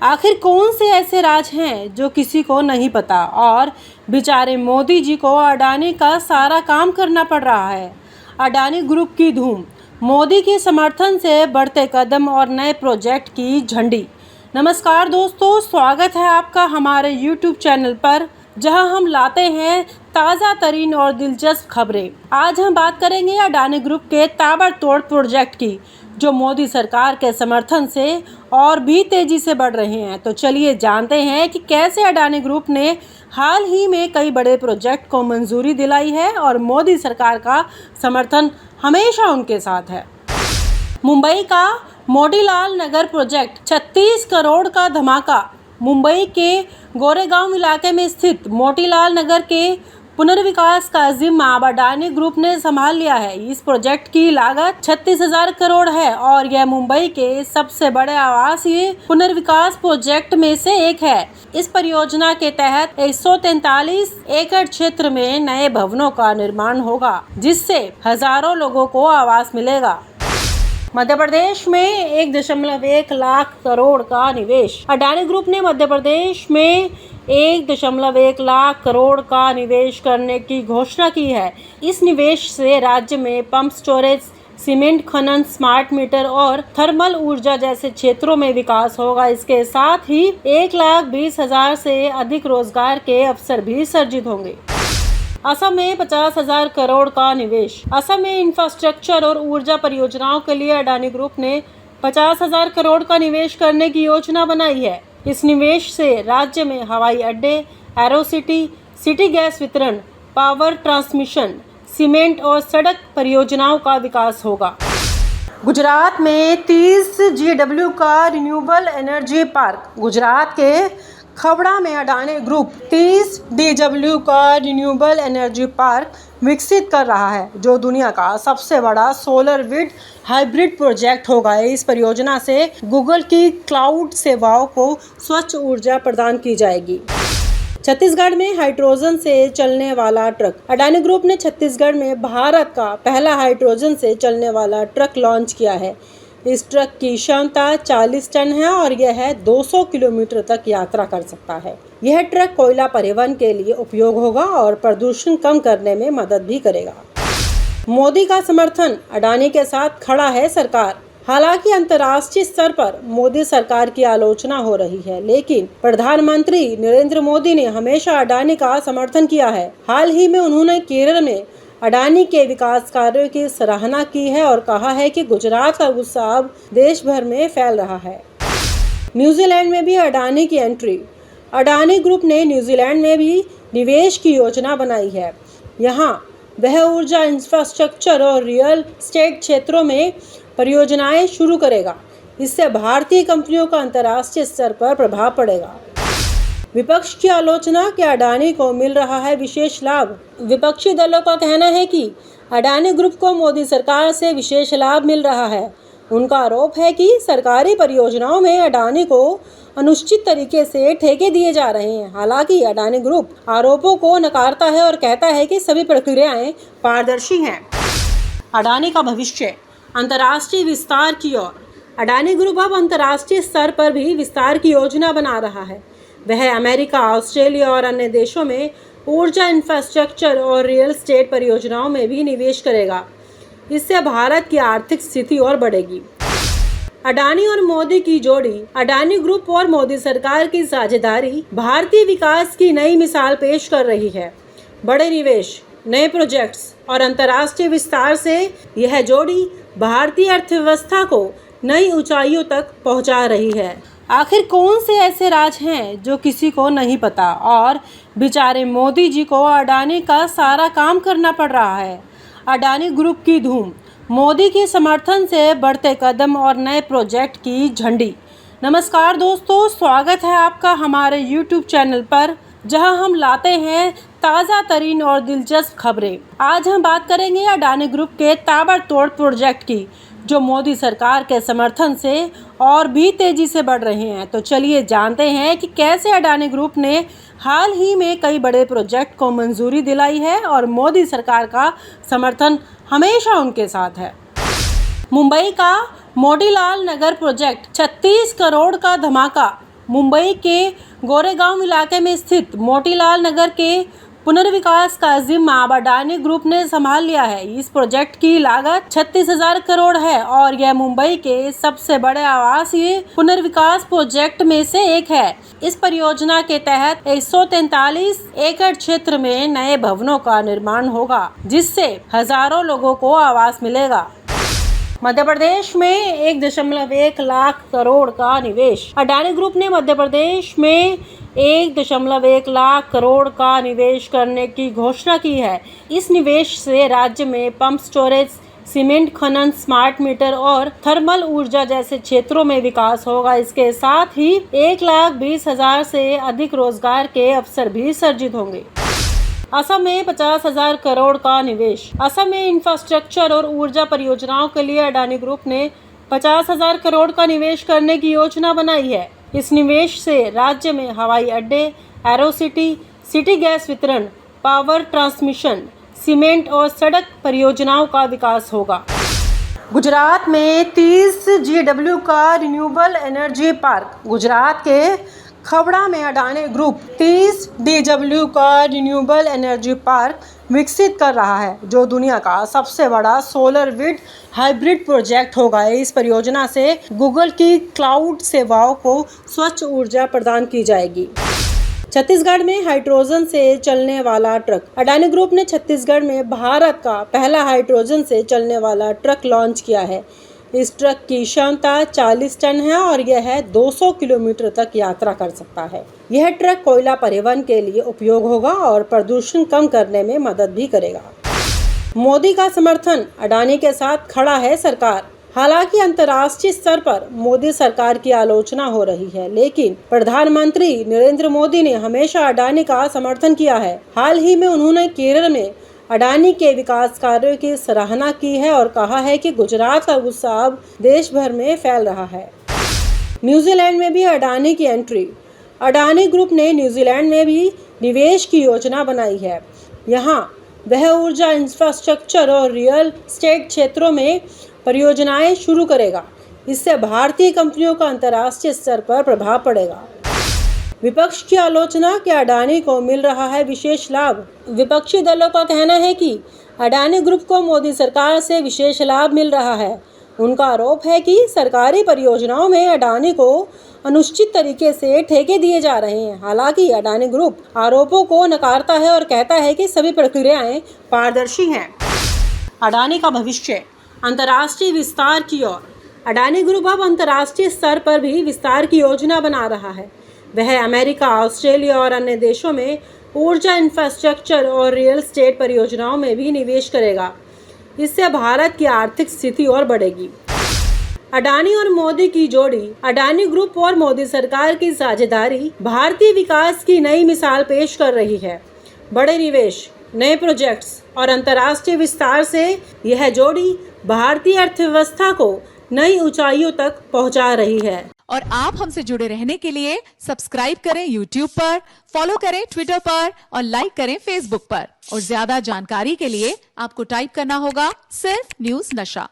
आखिर कौन से ऐसे राज हैं जो किसी को नहीं पता और बेचारे मोदी जी को अडानी का सारा काम करना पड़ रहा है। अडानी ग्रुप की धूम, मोदी के समर्थन से बढ़ते कदम और नए प्रोजेक्ट की झंडी। नमस्कार दोस्तों, स्वागत है आपका हमारे YouTube चैनल पर, जहां हम लाते हैं ताज़ा तरीन और दिलचस्प खबरें। आज हम बात करेंगे अडानी ग्रुप के ताबड़तोड़ प्रोजेक्ट की, जो मोदी सरकार के समर्थन से और भी तेजी से बढ़ रहे हैं। तो चलिए जानते हैं कि कैसे अडानी ग्रुप ने हाल ही में कई बड़े प्रोजेक्ट को मंजूरी दिलाई है और मोदी सरकार का समर्थन हमेशा उनके साथ है। मुंबई का मोतीलाल नगर प्रोजेक्ट 36 करोड़ का धमाका। मुंबई के गोरेगांव इलाके में स्थित मोतीलाल नगर के पुनर्विकास का जिम्मा अब अडानी ग्रुप ने संभाल लिया है। इस प्रोजेक्ट की लागत 36,000 करोड़ है और यह मुंबई के सबसे बड़े आवासीय पुनर्विकास प्रोजेक्ट में से एक है। इस परियोजना के तहत 143 एकड़ क्षेत्र में नए भवनों का निर्माण होगा, जिससे हजारों लोगों को आवास मिलेगा। मध्य प्रदेश में 1.1 लाख करोड़ का निवेश। अडानी ग्रुप ने मध्य प्रदेश में 1.1 लाख करोड़ का निवेश करने की घोषणा की है। इस निवेश से राज्य में पंप स्टोरेज, सीमेंट खनन, स्मार्ट मीटर और थर्मल ऊर्जा जैसे क्षेत्रों में विकास होगा। इसके साथ ही 1,20,000 से अधिक रोजगार के अवसर भी सृजित होंगे। असम में 50,000 करोड़ का निवेश। असम में इंफ्रास्ट्रक्चर और ऊर्जा परियोजनाओं के लिए अडानी ग्रुप ने 50,000 करोड़ का निवेश करने की योजना बनाई है। इस निवेश से राज्य में हवाई अड्डे, एरो सिटी गैस वितरण, पावर ट्रांसमिशन, सीमेंट और सड़क परियोजनाओं का विकास होगा। गुजरात में 30 GW का रिन्यूएबल एनर्जी पार्क। गुजरात के खवड़ा में अडानी ग्रुप 30 GW का रिन्यूएबल एनर्जी पार्क विकसित कर रहा है, जो दुनिया का सबसे बड़ा सोलर विंड हाइब्रिड प्रोजेक्ट होगा। इस परियोजना से गूगल की क्लाउड सेवाओं को स्वच्छ ऊर्जा प्रदान की जाएगी। छत्तीसगढ़ में हाइड्रोजन से चलने वाला ट्रक। अडानी ग्रुप ने छत्तीसगढ़ में भारत का पहला हाइड्रोजन से चलने वाला ट्रक लॉन्च किया है। इस ट्रक की क्षमता 40 टन है और यह 200 किलोमीटर तक यात्रा कर सकता है। यह ट्रक कोयला परिवहन के लिए उपयोग होगा और प्रदूषण कम करने में मदद भी करेगा। मोदी का समर्थन, अडानी के साथ खड़ा है सरकार। हालांकि अंतर्राष्ट्रीय स्तर पर मोदी सरकार की आलोचना हो रही है, लेकिन प्रधानमंत्री नरेंद्र मोदी ने हमेशा अडानी का समर्थन किया है। हाल ही में उन्होंने केरल में अडानी के विकास कार्यों की सराहना की है और कहा है कि गुजरात का गुस्सा अब देश भर में फैल रहा है। न्यूजीलैंड में भी अडानी की एंट्री। अडानी ग्रुप ने न्यूजीलैंड में भी निवेश की योजना बनाई है। यहाँ वह ऊर्जा, इंफ्रास्ट्रक्चर और रियल एस्टेट क्षेत्रों में परियोजनाएं शुरू करेगा। इससे भारतीय कंपनियों का अंतर्राष्ट्रीय स्तर पर प्रभाव पड़ेगा। विपक्ष की आलोचना कि अडानी को मिल रहा है विशेष लाभ। विपक्षी दलों का कहना है कि अडानी ग्रुप को मोदी सरकार से विशेष लाभ मिल रहा है। उनका आरोप है कि सरकारी परियोजनाओं में अडानी को अनुचित तरीके से ठेके दिए जा रहे हैं। हालांकि अडानी ग्रुप आरोपों को नकारता है और कहता है कि सभी प्रक्रियाएं पारदर्शी हैं। अडानी का भविष्य, अंतर्राष्ट्रीय विस्तार की ओर। अडानी ग्रुप अब अंतर्राष्ट्रीय स्तर पर भी विस्तार की योजना बना रहा है। वह अमेरिका, ऑस्ट्रेलिया और अन्य देशों में ऊर्जा, इंफ्रास्ट्रक्चर और रियल एस्टेट परियोजनाओं में भी निवेश करेगा। इससे भारत की आर्थिक स्थिति और बढ़ेगी। अडानी और मोदी की जोड़ी। अडानी ग्रुप और मोदी सरकार की साझेदारी भारतीय विकास की नई मिसाल पेश कर रही है। बड़े निवेश, नए प्रोजेक्ट्स और अंतर्राष्ट्रीय विस्तार से यह जोड़ी भारतीय अर्थव्यवस्था को नई ऊंचाइयों तक पहुंचा रही है। आखिर कौन से ऐसे राज हैं जो किसी को नहीं पता और बेचारे मोदी जी को अडानी का सारा काम करना पड़ रहा है। अडानी ग्रुप की धूम, मोदी के समर्थन से बढ़ते कदम और नए प्रोजेक्ट की झंडी। नमस्कार दोस्तों, स्वागत है आपका हमारे YouTube चैनल पर, जहां हम लाते हैं ताज़ा तरीन और दिलचस्प खबरें। आज हम बात करेंगे अडानी ग्रुप के ताबड़तोड़ प्रोजेक्ट की, जो मोदी सरकार के समर्थन से और भी तेजी से बढ़ रहे हैं। तो चलिए जानते हैं कि कैसे अडानी ग्रुप ने हाल ही में कई बड़े प्रोजेक्ट को मंजूरी दिलाई है और मोदी सरकार का समर्थन हमेशा उनके साथ है। मुंबई का मोतीलाल नगर प्रोजेक्ट 36 करोड़ का धमाका। मुंबई के गोरेगांव इलाके में स्थित मोतीलाल नगर के पुनर्विकास का जिम्मा अब अडानी ग्रुप ने संभाल लिया है। इस प्रोजेक्ट की लागत 36,000 करोड़ है और यह मुंबई के सबसे बड़े आवासीय पुनर्विकास प्रोजेक्ट में से एक है। इस परियोजना के तहत 143 एकड़ क्षेत्र में नए भवनों का निर्माण होगा, जिससे हजारों लोगों को आवास मिलेगा। मध्य प्रदेश में 1.1 लाख करोड़ का निवेश। अडानी ग्रुप ने मध्य प्रदेश में 1.1 लाख करोड़ का निवेश करने की घोषणा की है। इस निवेश से राज्य में पंप स्टोरेज, सीमेंट खनन, स्मार्ट मीटर और थर्मल ऊर्जा जैसे क्षेत्रों में विकास होगा। इसके साथ ही 1,20,000 से अधिक रोजगार के अवसर भी सृजित होंगे। असम में 50,000 करोड़ का निवेश। असम में इंफ्रास्ट्रक्चर और ऊर्जा परियोजनाओं के लिए अडानी ग्रुप ने 50,000 करोड़ का निवेश करने की योजना बनाई है। इस निवेश से राज्य में हवाई अड्डे, एरो सिटी गैस वितरण, पावर ट्रांसमिशन, सीमेंट और सड़क परियोजनाओं का विकास होगा। गुजरात में 30 GW का रिन्यूएबल एनर्जी पार्क। गुजरात के खवड़ा में अडानी ग्रुप 30 GW का रिन्यूएबल एनर्जी पार्क विकसित कर रहा है, जो दुनिया का सबसे बड़ा सोलर विंड हाइब्रिड प्रोजेक्ट होगा। इस परियोजना से गूगल की क्लाउड सेवाओं को स्वच्छ ऊर्जा प्रदान की जाएगी। छत्तीसगढ़ में हाइड्रोजन से चलने वाला ट्रक। अडानी ग्रुप ने छत्तीसगढ़ में भारत का पहला हाइड्रोजन से चलने वाला ट्रक लॉन्च किया है। इस ट्रक की क्षमता 40 टन है और यह 200 किलोमीटर तक यात्रा कर सकता है। यह ट्रक कोयला परिवहन के लिए उपयोग होगा और प्रदूषण कम करने में मदद भी करेगा। मोदी का समर्थन। अडानी के साथ खड़ा है सरकार। हालांकि अंतर्राष्ट्रीय स्तर पर मोदी सरकार की आलोचना हो रही है, लेकिन प्रधानमंत्री नरेंद्र मोदी ने हमेशा अडानी का समर्थन किया है। हाल ही में उन्होंने केरल में अडानी के विकास कार्यों की सराहना की है और कहा है कि गुजरात का गुस्सा अब देश भर में फैल रहा है। न्यूजीलैंड में भी अडानी की एंट्री। अडानी ग्रुप ने न्यूजीलैंड में भी निवेश की योजना बनाई है। यहाँ वह ऊर्जा, इंफ्रास्ट्रक्चर और रियल एस्टेट क्षेत्रों में परियोजनाएं शुरू करेगा। इससे भारतीय कंपनियों का अंतर्राष्ट्रीय स्तर पर प्रभाव पड़ेगा। विपक्ष की आलोचना कि अडानी को मिल रहा है विशेष लाभ। विपक्षी दलों का कहना है कि अडानी ग्रुप को मोदी सरकार से विशेष लाभ मिल रहा है। उनका आरोप है कि सरकारी परियोजनाओं में अडानी को अनुचित तरीके से ठेके दिए जा रहे हैं। हालांकि अडानी ग्रुप आरोपों को नकारता है और कहता है कि सभी प्रक्रियाएं पारदर्शी हैं। अडानी का भविष्य। अंतर्राष्ट्रीय विस्तार की ओर। अडानी ग्रुप अब अंतर्राष्ट्रीय स्तर पर भी विस्तार की योजना बना रहा है। वह अमेरिका, ऑस्ट्रेलिया और अन्य देशों में ऊर्जा, इंफ्रास्ट्रक्चर और रियल एस्टेट परियोजनाओं में भी निवेश करेगा। इससे भारत की आर्थिक स्थिति और बढ़ेगी। अडानी और मोदी की जोड़ी। अडानी ग्रुप और मोदी सरकार की साझेदारी भारतीय विकास की नई मिसाल पेश कर रही है। बड़े निवेश, नए प्रोजेक्ट्स और अंतर्राष्ट्रीय विस्तार से यह जोड़ी भारतीय अर्थव्यवस्था को नई ऊंचाइयों तक पहुंचा रही है। और आप हमसे जुड़े रहने के लिए सब्सक्राइब करें YouTube पर, फॉलो करें Twitter पर और लाइक करें Facebook पर। और ज्यादा जानकारी के लिए आपको टाइप करना होगा सिर्फ न्यूज़ नशा।